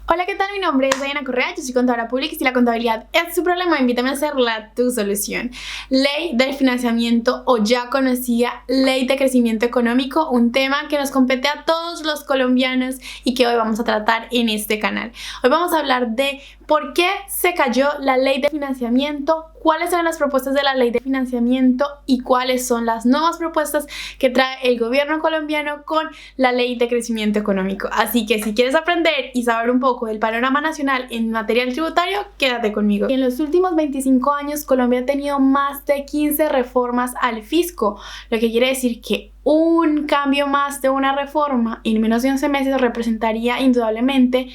Hola, ¿qué tal? Mi nombre es Diana Correa, yo soy contadora pública y si la contabilidad es su problema, invítame a hacerla tu solución. Ley del financiamiento o ya conocida Ley de Crecimiento Económico, un tema que nos compete a todos los colombianos y que hoy vamos a tratar en este canal. Hoy vamos a hablar de por qué se cayó la Ley de Financiamiento, cuáles son las propuestas de la Ley de Financiamiento y cuáles son las nuevas propuestas que trae el gobierno colombiano con la Ley de Crecimiento Económico. Así que si quieres aprender y saber un poco del panorama nacional en material tributario, quédate conmigo. En los últimos 25 años, Colombia ha tenido más de 15 reformas al fisco, lo que quiere decir que un cambio más de una reforma en menos de 11 meses representaría indudablemente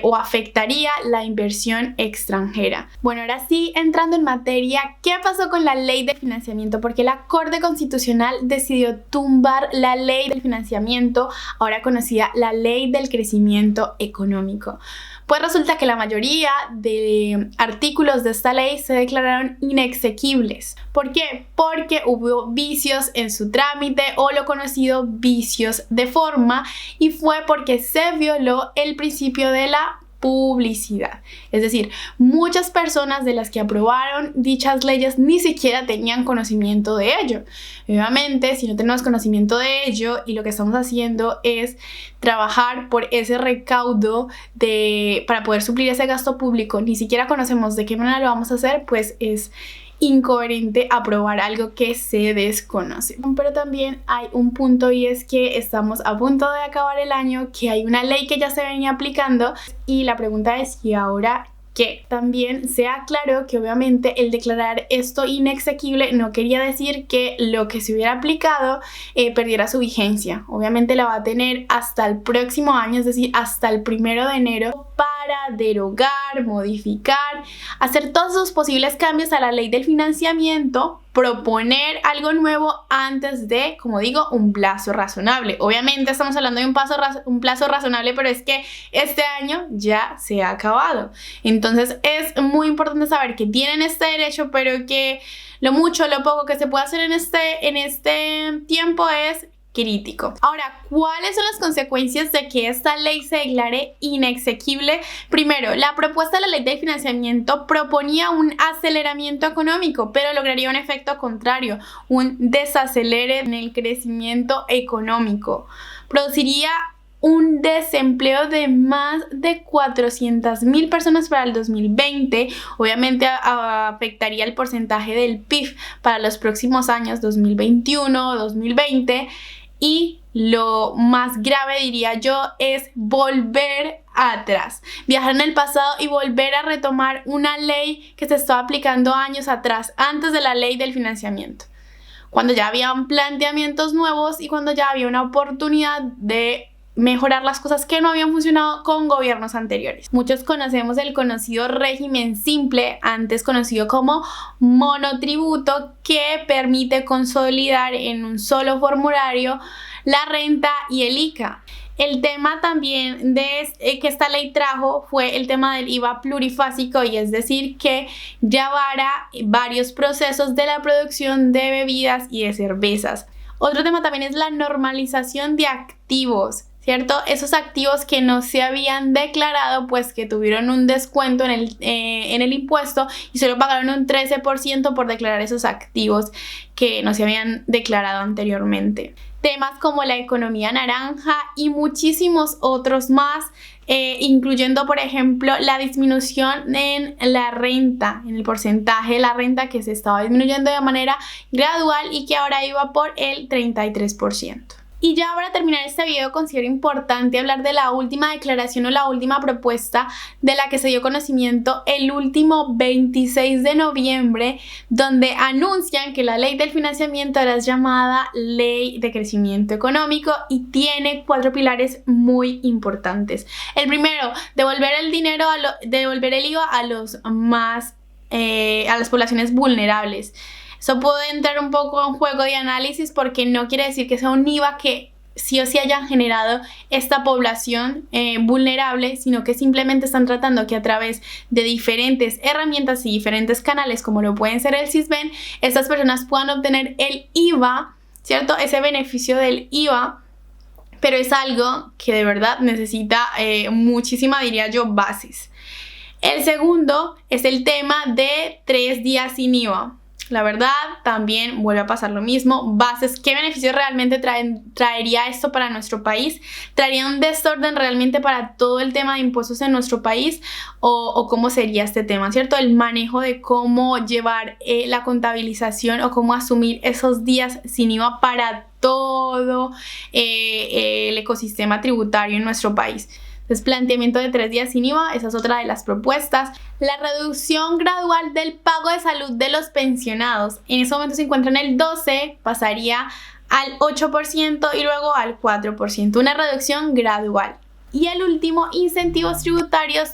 o afectaría la inversión extranjera. Bueno, ahora sí, entrando en materia, ¿qué pasó con la Ley de Financiamiento? Porque la Corte Constitucional decidió tumbar la Ley del Financiamiento, ahora conocida la Ley del Crecimiento Económico. Pues resulta que la mayoría de artículos de esta ley se declararon inexequibles. ¿Por qué? Porque hubo vicios en su trámite o lo conocido vicios de forma, y fue porque se violó el principio de la publicidad. Es decir, muchas personas de las que aprobaron dichas leyes ni siquiera tenían conocimiento de ello. Obviamente, si no tenemos conocimiento de ello y lo que estamos haciendo es trabajar por ese recaudo para poder suplir ese gasto público, ni siquiera conocemos de qué manera lo vamos a hacer, pues es incoherente aprobar algo que se desconoce. Pero también hay un punto, y es que estamos a punto de acabar el año, que hay una ley que ya se venía aplicando y la pregunta es ¿y ahora qué? También sea claro que obviamente el declarar esto inexequible no quería decir que lo que se hubiera aplicado perdiera su vigencia. Obviamente la va a tener hasta el próximo año, es decir, hasta el 1 de enero, para derogar, modificar, hacer todos los posibles cambios a la ley del financiamiento, proponer algo nuevo antes de, como digo, un plazo razonable. Obviamente estamos hablando de un plazo razonable, pero es que este año ya se ha acabado. Entonces es muy importante saber que tienen este derecho, pero que lo mucho o lo poco que se puede hacer en este tiempo es crítico. Ahora, ¿cuáles son las consecuencias de que esta ley se declare inexequible? Primero, la propuesta de la ley de financiamiento proponía un aceleramiento económico, pero lograría un efecto contrario, un desacelere en el crecimiento económico. Produciría un desempleo de más de 400.000 personas para el 2020. Obviamente afectaría el porcentaje del PIB para los próximos años 2021, 2020. Y lo más grave, diría yo, es volver atrás, viajar en el pasado y volver a retomar una ley que se estaba aplicando años atrás, antes de la ley del financiamiento, cuando ya habían planteamientos nuevos y cuando ya había una oportunidad de mejorar las cosas que no habían funcionado con gobiernos anteriores. Muchos conocemos el conocido régimen simple, antes conocido como monotributo, que permite consolidar en un solo formulario la renta y el ICA. El tema también que esta ley trajo fue el tema del IVA plurifásico, y es decir, que llevara varios procesos de la producción de bebidas y de cervezas. Otro tema también es la normalización de activos, ¿cierto? Esos activos que no se habían declarado, pues que tuvieron un descuento en el impuesto y solo pagaron un 13% por declarar esos activos que no se habían declarado anteriormente. Temas como la economía naranja y muchísimos otros más, incluyendo por ejemplo la disminución en la renta, en el porcentaje de la renta que se estaba disminuyendo de manera gradual y que ahora iba por el 33%. Y ya para terminar este video, considero importante hablar de la última declaración o la última propuesta de la que se dio conocimiento el último 26 de noviembre, donde anuncian que la ley del financiamiento era llamada Ley de Crecimiento Económico y tiene 4 pilares muy importantes. El primero, devolver el IVA a las poblaciones vulnerables. Eso puede entrar un poco en juego de análisis, porque no quiere decir que sea un IVA que sí o sí hayan generado esta población vulnerable, sino que simplemente están tratando que a través de diferentes herramientas y diferentes canales, como lo pueden ser el Sisbén, estas personas puedan obtener el IVA, ¿cierto? Ese beneficio del IVA pero es algo que de verdad necesita muchísima, diría yo, bases. El segundo es el tema de 3 días sin IVA. La verdad, también vuelve a pasar lo mismo. Bases, ¿qué beneficios realmente traería esto para nuestro país? ¿Traería un desorden realmente para todo el tema de impuestos en nuestro país? ¿O cómo sería este tema, cierto? El manejo de cómo llevar la contabilización o cómo asumir esos días sin IVA para todo el ecosistema tributario en nuestro país. Entonces, planteamiento de 3 días sin IVA, esa es otra de las propuestas. La reducción gradual del pago de salud de los pensionados. En ese momento se encuentra en el 12%, pasaría al 8% y luego al 4%. Una reducción gradual. Y el último, incentivos tributarios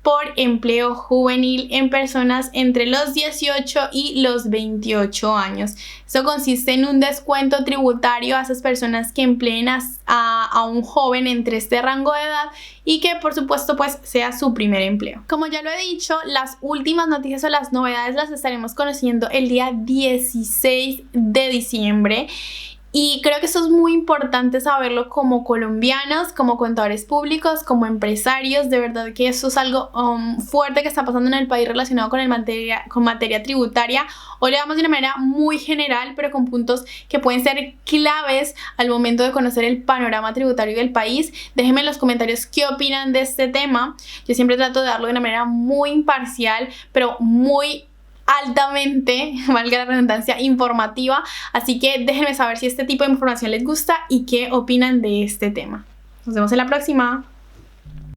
por empleo juvenil en personas entre los 18 y los 28 años. Eso consiste en un descuento tributario a esas personas que empleen a un joven entre este rango de edad y que por supuesto pues sea su primer empleo. Como ya lo he dicho, las últimas noticias o las novedades las estaremos conociendo el día 16 de diciembre. Y creo que esto es muy importante saberlo como colombianos, como contadores públicos, como empresarios. De verdad que eso es algo fuerte que está pasando en el país relacionado con materia tributaria. Hoy le damos de una manera muy general, pero con puntos que pueden ser claves al momento de conocer el panorama tributario del país. Déjenme en los comentarios qué opinan de este tema. Yo siempre trato de darlo de una manera muy imparcial, pero muy altamente, valga la redundancia, informativa. Así que déjenme saber si este tipo de información les gusta y qué opinan de este tema. Nos vemos en la próxima.